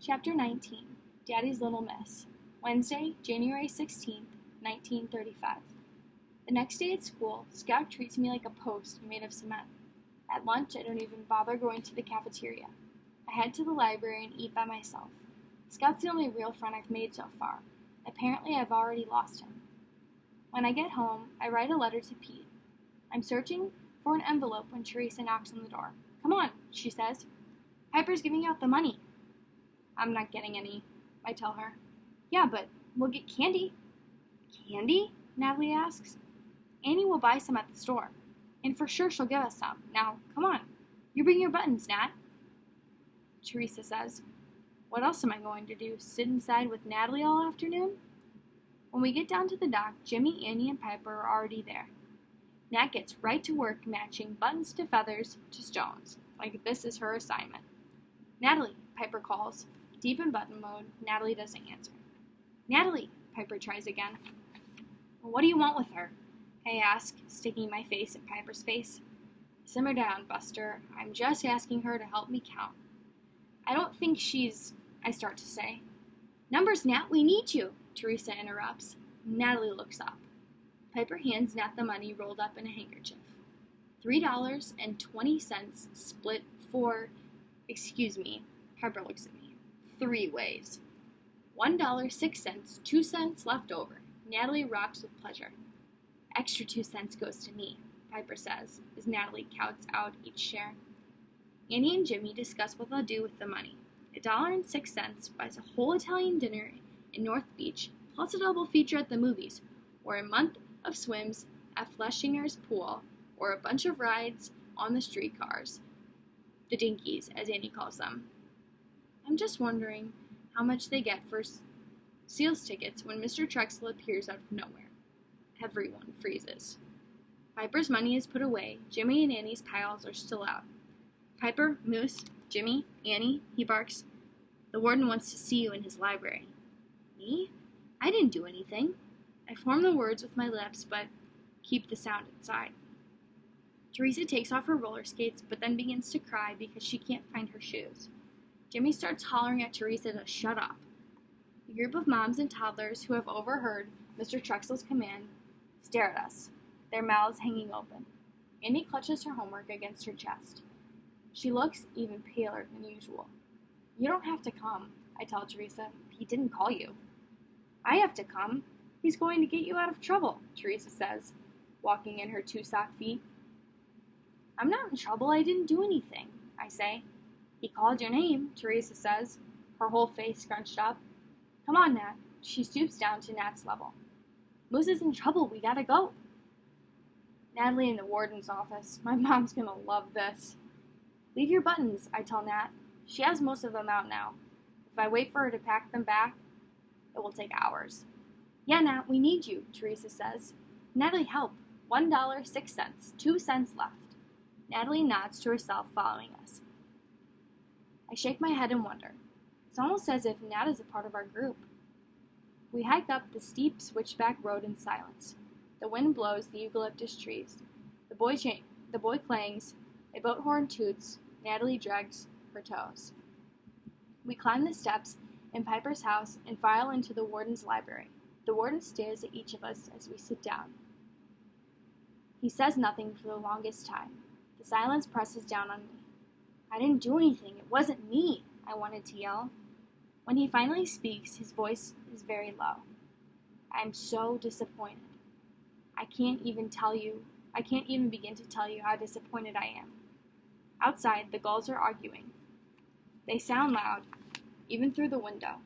Chapter 19, Daddy's Little Miss, Wednesday, January 16th, 1935. The next day at school, Scout treats me like a post made of cement. At lunch, I don't even bother going to the cafeteria. I head to the library and eat by myself. Scout's the only real friend I've made so far. Apparently, I've already lost him. When I get home, I write a letter to Pete. I'm searching for an envelope when Teresa knocks on the door. "Come on," she says. "Piper's giving out the money." "I'm not getting any," I tell her. "Yeah, but we'll get candy." "Candy?" Natalie asks. "Annie will buy some at the store, and for sure she'll give us some. Now, come on. You bring your buttons, Nat." Teresa says, "What else am I going to do, sit inside with Natalie all afternoon?" When we get down to the dock, Jimmy, Annie, and Piper are already there. Nat gets right to work matching buttons to feathers to stones, like this is her assignment. "Natalie," Piper calls. Deep in button mode, Natalie doesn't answer. "Natalie," Piper tries again. "What do you want with her?" I ask, sticking my face in Piper's face. "Simmer down, Buster. I'm just asking her to help me count." "I don't think she's," I start to say. "Numbers, Nat, we need you," Teresa interrupts. Natalie looks up. Piper hands Nat the money rolled up in a handkerchief. $3.20 split for, excuse me, Piper looks at me. 3 ways. $1.06, 2 cents left over. Natalie rocks with pleasure. "Extra 2 cents goes to me," Piper says, as Natalie counts out each share. Annie and Jimmy discuss what they'll do with the money. $1.06 buys a whole Italian dinner in North Beach, plus a double feature at the movies, or a month of swims at Fleschinger's pool, or a bunch of rides on the streetcars, the dinkies, as Annie calls them. I'm just wondering how much they get for Seals tickets when Mr. Trexel appears out of nowhere. Everyone freezes. Piper's money is put away. Jimmy and Annie's piles are still out. "Piper, Moose, Jimmy, Annie," he barks. "The warden wants to see you in his library." "Me? I didn't do anything." I form the words with my lips, but keep the sound inside. Teresa takes off her roller skates, but then begins to cry because she can't find her shoes. Jimmy starts hollering at Teresa to shut up. A group of moms and toddlers who have overheard Mr. Trexel's command stare at us, their mouths hanging open. Annie clutches her homework against her chest. She looks even paler than usual. "You don't have to come," I tell Teresa. "He didn't call you." "I have to come. He's going to get you out of trouble," Teresa says, walking in her 2-sock feet. "I'm not in trouble. I didn't do anything," I say. "He called your name," Teresa says, her whole face scrunched up. "Come on, Nat." She stoops down to Nat's level. "Moose is in trouble. We gotta go." Natalie in the warden's office. My mom's gonna love this. "Leave your buttons," I tell Nat. She has most of them out now. If I wait for her to pack them back, it will take hours. "Yeah, Nat, we need you," Teresa says. "Natalie, help. $1.06, 2 cents left." Natalie nods to herself, following us. I shake my head in wonder. It's almost as if Nat is a part of our group. We hike up the steep switchback road in silence. The wind blows the eucalyptus trees. The boy clangs, a boat horn toots, Natalie drags her toes. We climb the steps in Piper's house and file into the warden's library. The warden stares at each of us as we sit down. He says nothing for the longest time. The silence presses down on me. "I didn't do anything. It wasn't me," I wanted to yell. When he finally speaks, his voice is very low. "I am so disappointed. I can't even begin to tell you how disappointed I am." Outside, the gulls are arguing. They sound loud, even through the window.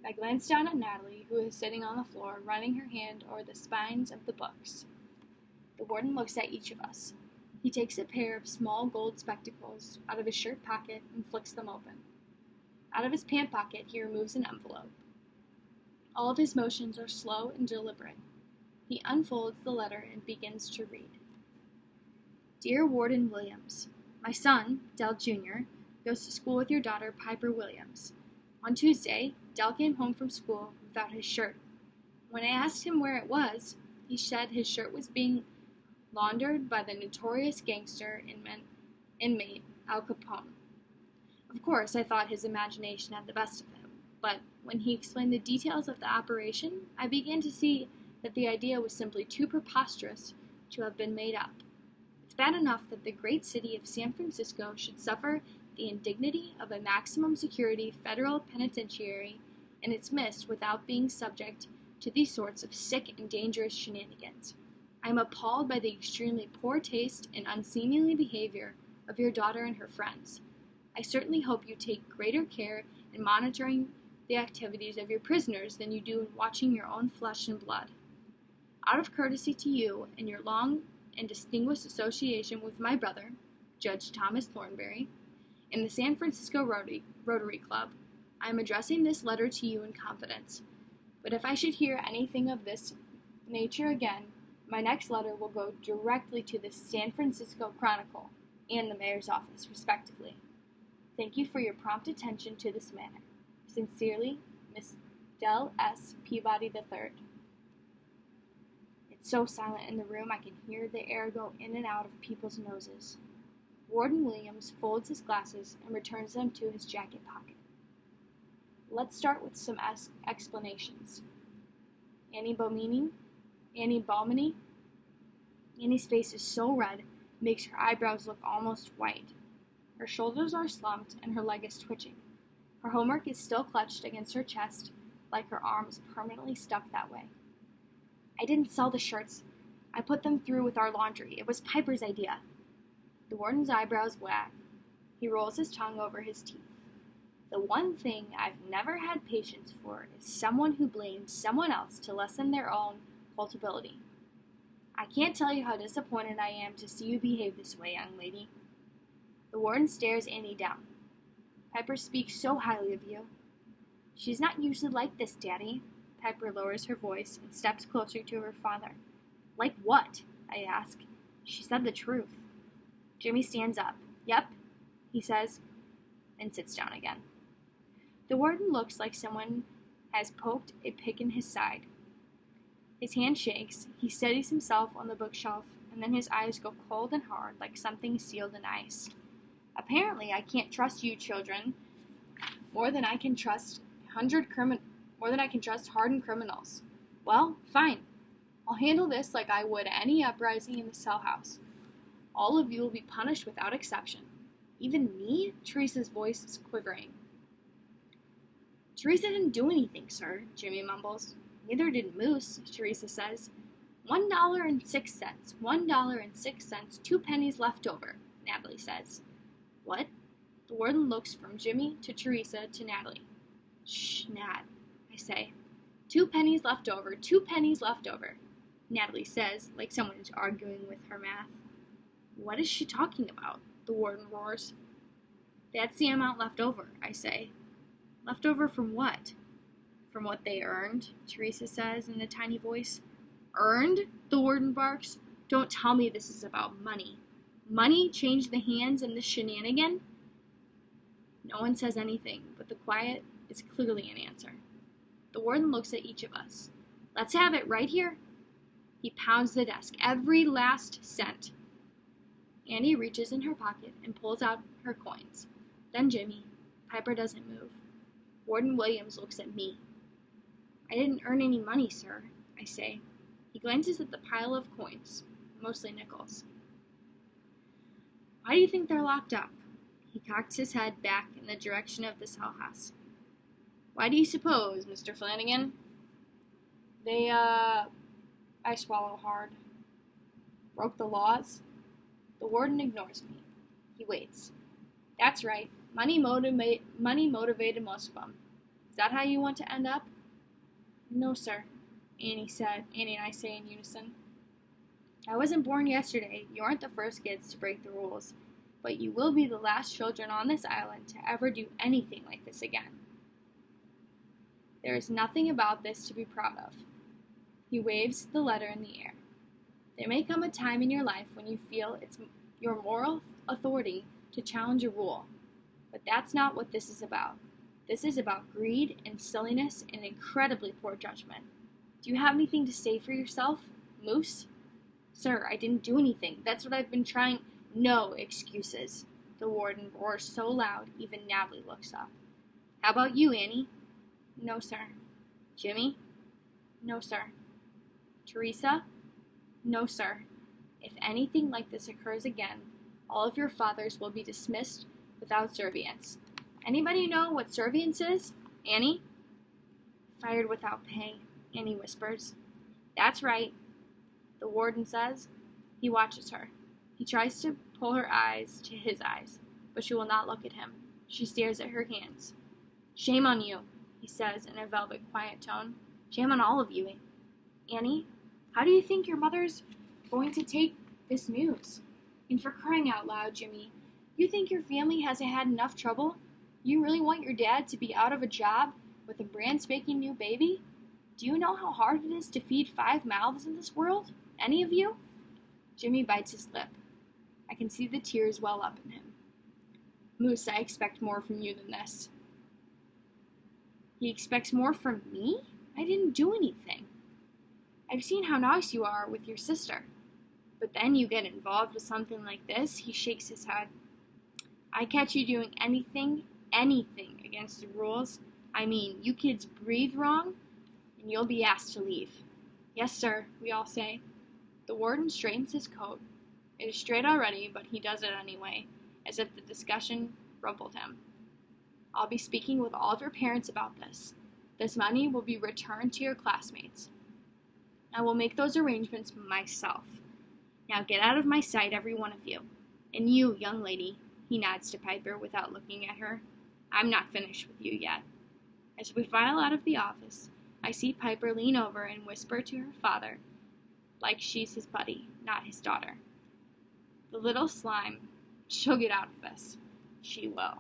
I glance down at Natalie, who is sitting on the floor, running her hand over the spines of the books. The warden looks at each of us. He takes a pair of small gold spectacles out of his shirt pocket and flicks them open. Out of his pant pocket, he removes an envelope. All of his motions are slow and deliberate. He unfolds the letter and begins to read. "Dear Warden Williams, my son, Dell Jr., goes to school with your daughter, Piper Williams. On Tuesday, Dell came home from school without his shirt. When I asked him where it was, he said his shirt was being laundered by the notorious gangster inmate Al Capone. Of course, I thought his imagination had the best of him, but when he explained the details of the operation, I began to see that the idea was simply too preposterous to have been made up. It's bad enough that the great city of San Francisco should suffer the indignity of a maximum security federal penitentiary in its midst without being subject to these sorts of sick and dangerous shenanigans. I am appalled by the extremely poor taste and unseemly behavior of your daughter and her friends. I certainly hope you take greater care in monitoring the activities of your prisoners than you do in watching your own flesh and blood. Out of courtesy to you and your long and distinguished association with my brother, Judge Thomas Thornberry, in the San Francisco Rotary Club, I am addressing this letter to you in confidence. But if I should hear anything of this nature again, my next letter will go directly to the San Francisco Chronicle and the mayor's office, respectively. Thank you for your prompt attention to this matter. Sincerely, Miss Del S. Peabody III. It's so silent in the room I can hear the air go in and out of people's noses. Warden Williams folds his glasses and returns them to his jacket pocket. Let's start with some explanations. Annie Balmini? Annie's face is so red, it makes her eyebrows look almost white. Her shoulders are slumped and her leg is twitching. Her homework is still clutched against her chest, like her arm is permanently stuck that way. I didn't sell the shirts. I put them through with our laundry. It was Piper's idea. The warden's eyebrows wag. He rolls his tongue over his teeth. The one thing I've never had patience for is someone who blames someone else to lessen their own culpability. I can't tell you how disappointed I am to see you behave this way, young lady. The warden stares Annie down. Piper speaks so highly of you. She's not usually like this, Daddy. Piper lowers her voice and steps closer to her father. Like what? I ask. She said the truth. Jimmy stands up. Yep, he says, and sits down again. The warden looks like someone has poked a pick in his side. His hand shakes, he steadies himself on the bookshelf, and then his eyes go cold and hard like something sealed in ice. Apparently, I can't trust you children more than I can trust hardened criminals. Well, fine. I'll handle this like I would any uprising in the cell house. All of you will be punished without exception. Even me? Teresa's voice is quivering. Teresa didn't do anything, sir, Jimmy mumbles. Neither did Moose, Teresa says. $1.06. $1.06. 2 pennies left over, Natalie says. What? The warden looks from Jimmy to Teresa to Natalie. Shh, Nat, I say. 2 pennies left over. 2 pennies left over, Natalie says, like someone is arguing with her math. What is she talking about? The warden roars. That's the amount left over, I say. Left over from what? From what they earned, Teresa says in a tiny voice. Earned? The warden barks. Don't tell me this is about money. Money changed the hands in this shenanigan? No one says anything, but the quiet is clearly an answer. The warden looks at each of us. Let's have it right here. He pounds the desk. Every last cent. Annie reaches in her pocket and pulls out her coins. Then Jimmy. Piper doesn't move. Warden Williams looks at me. I didn't earn any money, sir, I say. He glances at the pile of coins, mostly nickels. Why do you think they're locked up? He cocks his head back in the direction of the cell house. Why do you suppose, Mr. Flanagan? I swallow hard. Broke the laws? The warden ignores me. He waits. That's right. Money motivated most of them. Is that how you want to end up? No, sir, Annie and I say in unison. I wasn't born yesterday. You aren't the first kids to break the rules, but you will be the last children on this island to ever do anything like this again. There is nothing about this to be proud of. He waves the letter in the air. There may come a time in your life when you feel it's your moral authority to challenge a rule, but that's not what this is about. This is about greed and silliness and incredibly poor judgment. Do you have anything to say for yourself, Moose? Sir, I didn't do anything. That's what I've been trying. No excuses. The warden roars so loud, even Natalie looks up. How about you, Annie? No, sir. Jimmy? No, sir. Teresa? No, sir. If anything like this occurs again, all of your fathers will be dismissed without servience. Anybody know what servience is? Annie? Fired without pay, Annie whispers. That's right, the warden says. He watches her. He tries to pull her eyes to his eyes, but she will not look at him. She stares at her hands. Shame on you, he says in a velvet, quiet tone. Shame on all of you. Annie, how do you think your mother's going to take this news? And for crying out loud, Jimmy, you think your family hasn't had enough trouble? You really want your dad to be out of a job with a brand spanking new baby? Do you know how hard it is to feed 5 mouths in this world? Any of you? Jimmy bites his lip. I can see the tears well up in him. Moose, I expect more from you than this. He expects more from me? I didn't do anything. I've seen how nice you are with your sister. But then you get involved with something like this, he shakes his head. I catch you doing anything against the rules. I mean, you kids breathe wrong, and you'll be asked to leave. Yes, sir, we all say. The warden straightens his coat. It is straight already, but he does it anyway, as if the discussion rumpled him. I'll be speaking with all of your parents about this. This money will be returned to your classmates. I will make those arrangements myself. Now get out of my sight, every one of you. And you, young lady, he nods to Piper without looking at her. I'm not finished with you yet. As we file out of the office, I see Piper lean over and whisper to her father, like she's his buddy, not his daughter. The little slime, she'll get out of this. She will.